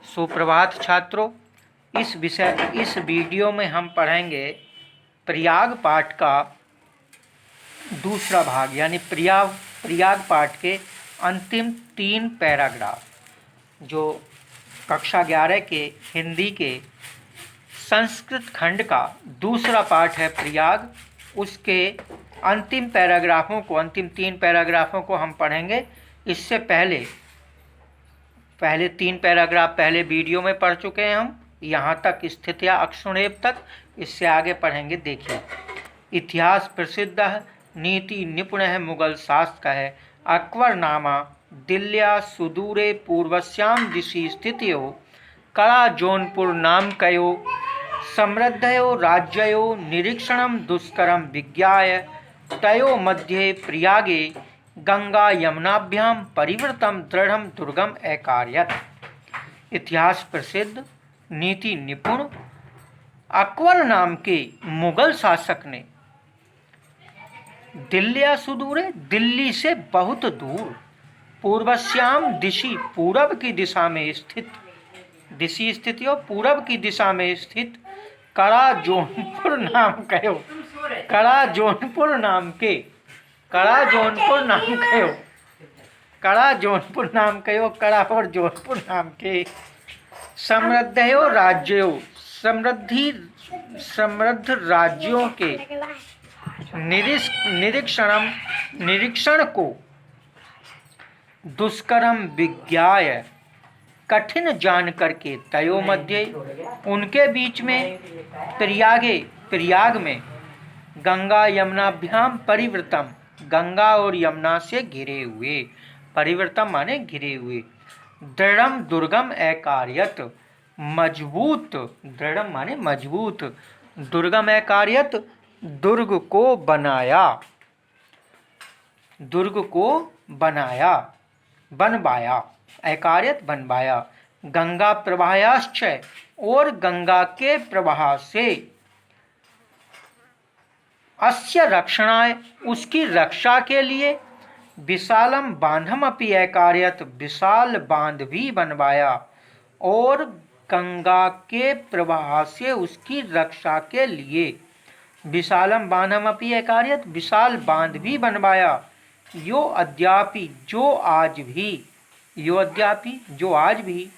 सुप्रभात छात्रों। इस वीडियो में हम पढ़ेंगे प्रयाग पाठ का दूसरा भाग, यानी प्रयाग पाठ के अंतिम 3 पैराग्राफ, जो कक्षा 11 के हिंदी के संस्कृत खंड का दूसरा पाठ है प्रयाग। उसके अंतिम 3 पैराग्राफों को हम पढ़ेंगे। इससे पहले 3 पैराग्राफ पहले वीडियो में पढ़ चुके हैं हम, यहाँ तक स्थित्या अक्षुणेव तक। इससे आगे पढ़ेंगे। देखिए, इतिहास प्रसिद्ध है, नीति निपुण है, मुगल शासक है। अकबर नामा दिल्ल्या सुदूरे पूर्वस्याम दिशि स्थितो कड़ा जौनपुर नाम कयो समृद्धयो राज्ययो निरीक्षणम दुष्करम विज्ञाय तयो मध्ये प्रयागे गंगा यमुनाभ्याम परिवृतम दृढ़ दुर्गम अकार्यत। इतिहास प्रसिद्ध, नीति निपुण अकबर नाम के मुगल शासक ने दिल्ल्या सुदूरे, दिल्ली से बहुत दूर, पूर्वश्याम दिशि, पूरब की दिशा में स्थित, दिशि स्थित हो पूरब की दिशा में स्थित, कड़ा जौनपुर नाम कहो, कड़ा जौनपुर नाम और जौनपुर नाम के समृद्धयो राज्यों, समृद्ध राज्यों के निरीक्षण को दुष्करम विज्ञाय, कठिन जान करके, तयो मध्य, उनके बीच में, प्रयाग में, गंगा यमुनाभ्याम परिवृतम, गंगा और यमुना से घिरे हुए, परिवृतम माने घिरे हुए, दृढ़म दुर्गम अकार्यत, मजबूत, दृढ़म माने मजबूत, दुर्गम अकार्यत, दुर्ग को बनाया, बनवाया, अकार्यत बनवाया, गंगा प्रवाहाश्च, और गंगा के प्रवाह से, अस्य रक्षणाय, उसकी रक्षा के लिए, विशालम बांधम अपि अकार्यत, विशाल बांध भी बनवाया, और गंगा के प्रवाह से उसकी रक्षा के लिए, विशालम बांधम अपि अकार्यत, विशाल बांध भी बनवाया, यो अद्यापि, जो आज भी,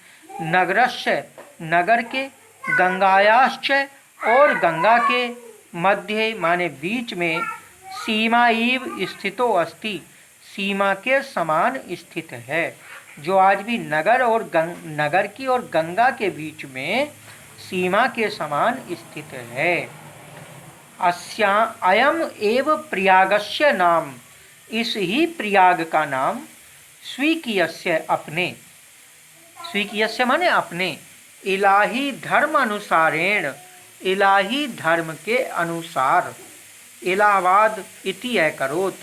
नगरस्य, नगर के, गंगायाश्च, और गंगा के, मध्य माने बीच में, सीमा इव स्थितो अस्ति, सीमा के समान स्थित है, जो आज भी नगर की और गंगा के बीच में सीमा के समान स्थित है। अयम एव प्रयागस्य नाम, इस ही प्रयाग का नाम, स्वीकीयस्य अपने, स्वीकीयस्य माने अपने, इलाही धर्म अनुसारेण, इलाही धर्म के अनुसार, इलाहाबाद इति अकरोत,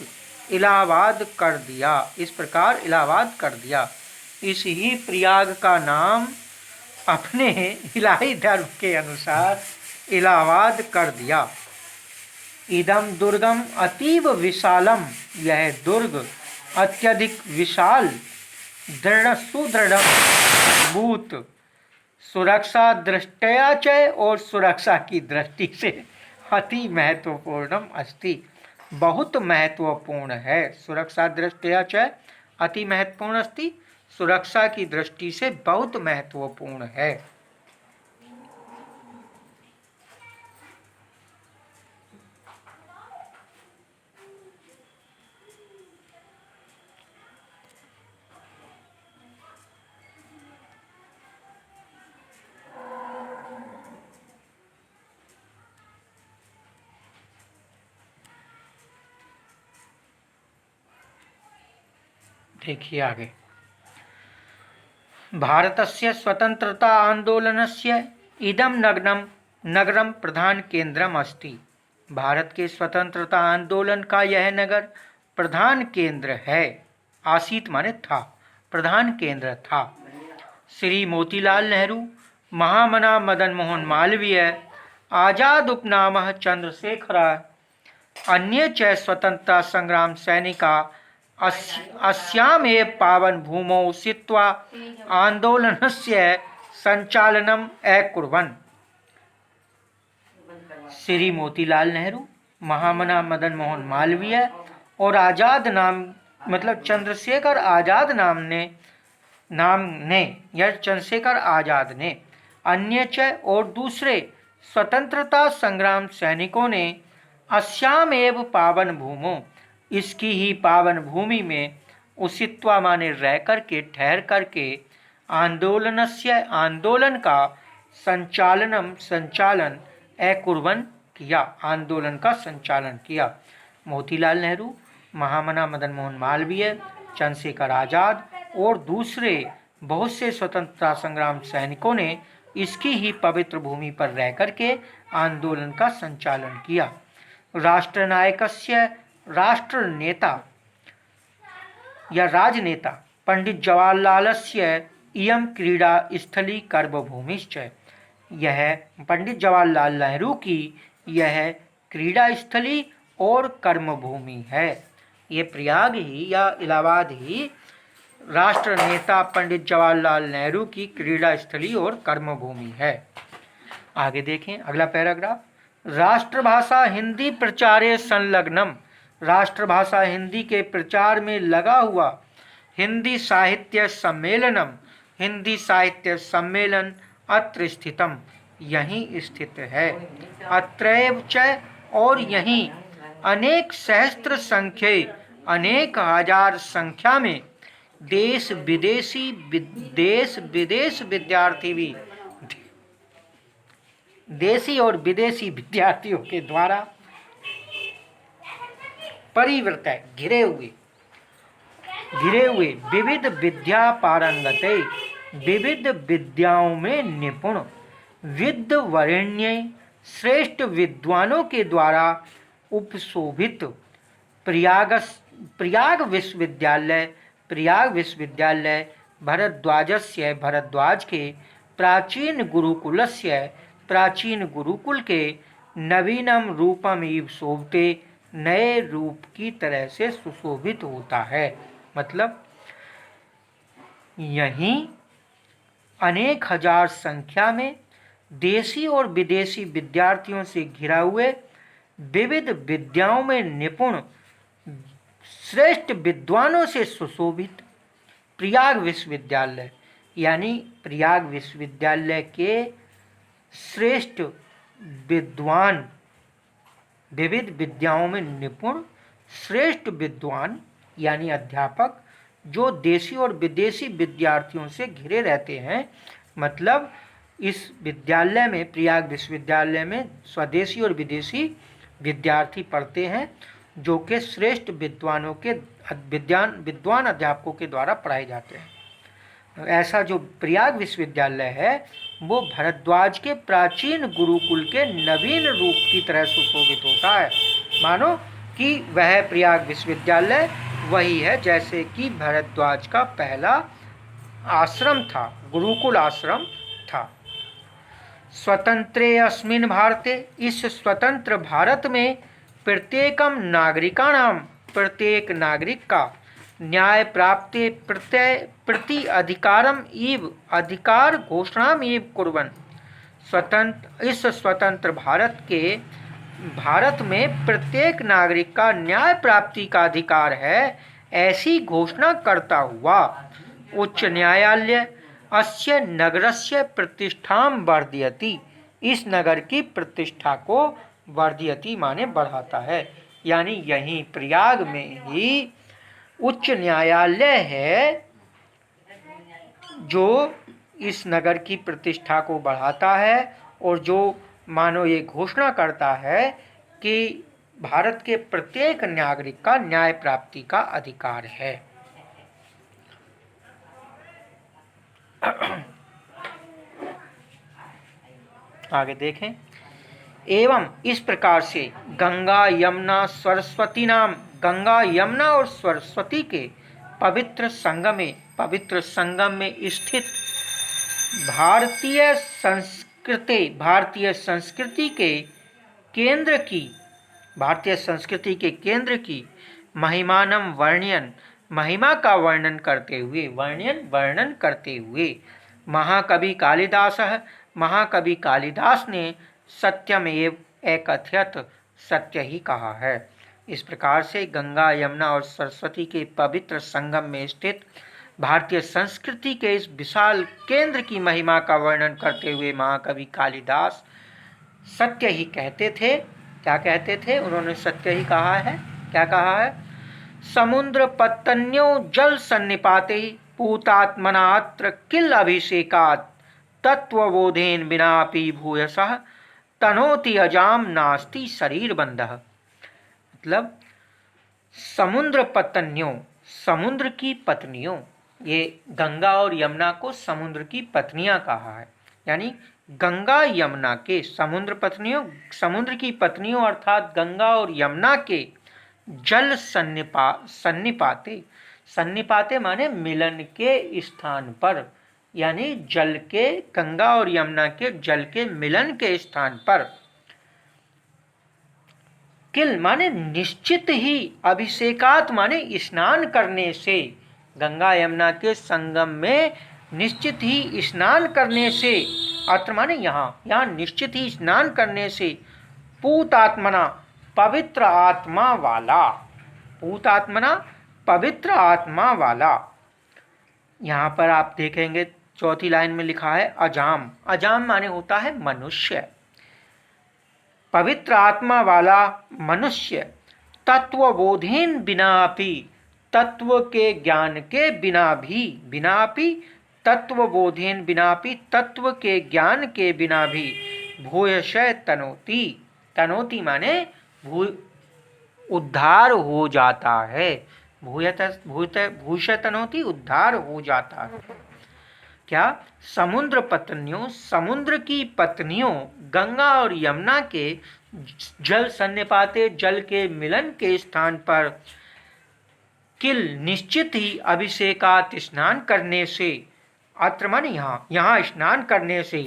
इलाहाबाद कर दिया, इस प्रकार इलाहाबाद कर दिया। इस ही प्रयाग का नाम अपने इलाही धर्म के अनुसार इलाहाबाद कर दिया। इदम दुर्गम अतीव विशालम, यह दुर्ग अत्यधिक विशाल, दृढ़ सुदृढ़ मजबूत, सुरक्षा दृष्टया च, और सुरक्षा की दृष्टि से, अति महत्वपूर्णम अस्ति, बहुत महत्वपूर्ण है। सुरक्षा दृष्टया च अति महत्वपूर्ण अस्ति, सुरक्षा की दृष्टि से बहुत महत्वपूर्ण है। देखिए आगे, भारतस्य स्वतंत्रता आंदोलनस्य इदम नगरम प्रधान केंद्रम अस्ति, भारत के स्वतंत्रता आंदोलन का यह नगर प्रधान केंद्र है। आसीत माने था, प्रधान केंद्र था। श्री मोतीलाल नेहरू, महामना मदन मोहन मालवीय, आजाद उपनामः चंद्रशेखर, अन्ये च स्वतंत्रता संग्राम सैनिका अस्यामेव पावन भूमौ स्थित्वा आंदोलनस्य संचालनम अकुर्वन्। श्री मोतीलाल नेहरू, महामना मदन मोहन मालवीय और आजाद नाम मतलब चंद्रशेखर आजाद नाम ने या चंद्रशेखर आजाद ने अन्य च और दूसरे स्वतंत्रता संग्राम सैनिकों ने अस्याम एव पावन भूमो, इसकी ही पावन भूमि में उसित्वा माने रह करके ठहर करके आंदोलन का संचालन अकुर्वन् किया, आंदोलन का संचालन किया। मोतीलाल नेहरू, महामना मदन मोहन मालवीय, चंद्रशेखर आजाद और दूसरे बहुत से स्वतंत्रता संग्राम सैनिकों ने इसकी ही पवित्र भूमि पर रह करके आंदोलन का संचालन किया। राष्ट्रनायकस्य राष्ट्र नेता या राजनेता पंडित जवाहरलालस्य इयं क्रीड़ा स्थली कर्मभूमिश्च। यह पंडित जवाहरलाल नेहरू की यह क्रीड़ा स्थली और कर्मभूमि है। ये प्रयाग ही या इलाहाबाद ही राष्ट्र नेता पंडित जवाहरलाल नेहरू की क्रीड़ा स्थली और कर्मभूमि है। आगे देखें अगला पैराग्राफ। राष्ट्रभाषा हिंदी प्रचारे संलग्नम, राष्ट्रभाषा हिंदी के प्रचार में लगा हुआ हिंदी साहित्य सम्मेलनम, हिंदी साहित्य सम्मेलन अत्र स्थितम, यहीं स्थित है। अत्रैव च और यहीं अनेक सहस्त्र संख्ये, अनेक हजार संख्या में देश विदेश विद्यार्थी भी, देशी और विदेशी विद्यार्थियों के द्वारा परिवृत है, घिरे हुए विविध विद्या पारंगते, विविध विद्याओं में निपुण विद्वरेण्य श्रेष्ठ विद्वानों के द्वारा उपशोभित प्रयाग विश्वविद्यालय भरद्वाजस्य, भरद्वाज के प्राचीन गुरुकुल के नवीनम रूपम इव शोभते, नए रूप की तरह से सुशोभित होता है। मतलब यहीं अनेक हजार संख्या में देशी और विदेशी विद्यार्थियों से घिरा हुए विविध विद्याओं में निपुण श्रेष्ठ विद्वानों से सुशोभित प्रयाग विश्वविद्यालय, यानी प्रयाग विश्वविद्यालय के श्रेष्ठ विद्वान, विविध विद्याओं में निपुण श्रेष्ठ विद्वान यानी अध्यापक जो देशी और विदेशी विद्यार्थियों से घिरे रहते हैं। मतलब इस विद्यालय में, प्रयाग विश्वविद्यालय में स्वदेशी और विदेशी विद्यार्थी पढ़ते हैं जो कि श्रेष्ठ विद्वानों के विद्वान अध्यापकों के द्वारा पढ़ाए जाते हैं। ऐसा जो प्रयाग विश्वविद्यालय है वो भरद्वाज के प्राचीन गुरुकुल के नवीन रूप की तरह सुशोभित होता है। मानो कि वह प्रयाग विश्वविद्यालय वही है जैसे कि भरद्वाज का पहला आश्रम था, गुरुकुल आश्रम था। स्वतंत्रे अस्मिन् भारते, इस स्वतंत्र भारत में प्रत्येकम नागरिकाणाम, प्रत्येक नागरिक का न्याय प्राप्ते प्रति अधिकारम इव, अधिकार घोषणाम इव कुर्वन्, इस स्वतंत्र भारत में प्रत्येक नागरिक का न्याय प्राप्ति का अधिकार है, ऐसी घोषणा करता हुआ उच्च न्यायालय अस्य नगरस्य प्रतिष्ठां वर्धयति, इस नगर की प्रतिष्ठा को वर्धयति माने बढ़ाता है। यानी यहीं प्रयाग में ही उच्च न्यायालय है जो इस नगर की प्रतिष्ठा को बढ़ाता है और जो मानो ये घोषणा करता है कि भारत के प्रत्येक नागरिक का न्याय प्राप्ति का अधिकार है। आगे देखें। एवं इस प्रकार से गंगा यमुना सरस्वती नाम, गंगा यमुना और सरस्वती के पवित्र संगम में स्थित भारतीय संस्कृति के केंद्र की महिमा का वर्णन करते हुए महाकवि कालिदासः, महाकवि कालिदास ने सत्यमेव एकथयत, सत्य ही कहा है। इस प्रकार से गंगा, यमुना और सरस्वती के पवित्र संगम में स्थित भारतीय संस्कृति के इस विशाल केंद्र की महिमा का वर्णन करते हुए महाकवि कालिदास सत्य ही कहते थे। क्या कहते थे? उन्होंने सत्य ही कहा है। क्या कहा है? समुद्र पत्तन्यो जल सन्निपाते पूतात्मनात्र किल अभिषेकात् तत्वबोधेन विनापि भूयसः तनोति अजाम नास्ति शरीर बंधः। मतलब समुद्र पत्तन्यों, समुद्र की पत्नियों, ये गंगा और यमुना को समुद्र की पत्नियां कहा है। यानी गंगा यमुना के समुद्र पत्नियों, समुद्र की पत्नियों अर्थात गंगा और यमुना के जल सन्निपाते, सन्निपाते माने मिलन के स्थान पर, यानी जल के, गंगा और यमुना के जल के मिलन के स्थान पर, किल माने निश्चित ही, अभिषेकात माने स्नान करने से, गंगा यमुना के संगम में निश्चित ही स्नान करने से, अत्र माने यहाँ निश्चित ही स्नान करने से, पूतात्मना पवित्र आत्मा वाला, पूतात्मना पवित्र आत्मा वाला। यहाँ पर आप देखेंगे चौथी लाइन में लिखा है अजाम। अजाम माने होता है मनुष्य। पवित्र आत्मा वाला मनुष्य तत्वबोधेन बिनापि, तत्व के ज्ञान के बिना भी, बिनापि तत्वबोधेन बिनापि, तत्व के ज्ञान के बिना भी, भूयशः तनोति, तनोति माने उद्धार हो जाता है। भूयशः तनोति उद्धार हो जाता है। क्या? समुद्र पत्नियों, समुद्र की पत्नियों गंगा और यमुना के जल सन्निपाते, जल के मिलन के स्थान पर, किल निश्चित ही, अभिषेकात स्नान करने से, अत्र माने यहाँ स्नान करने से,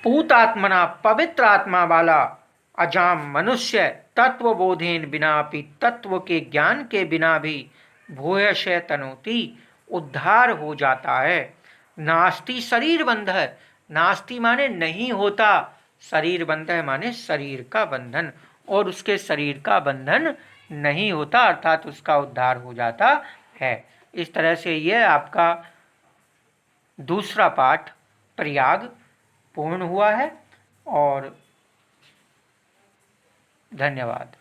पूतात्मना पवित्र आत्मा वाला अजाम मनुष्य तत्वबोधेन बिनापि, तत्व के ज्ञान के बिना भी, भूयशः तनोति उद्धार हो जाता है। नास्ति शरीर बंधः, नास्ति माने नहीं होता, शरीर बंधः माने शरीर का बंधन, और उसके शरीर का बंधन नहीं होता अर्थात उसका उद्धार हो जाता है। इस तरह से यह आपका दूसरा पाठ प्रयाग पूर्ण हुआ है। और धन्यवाद।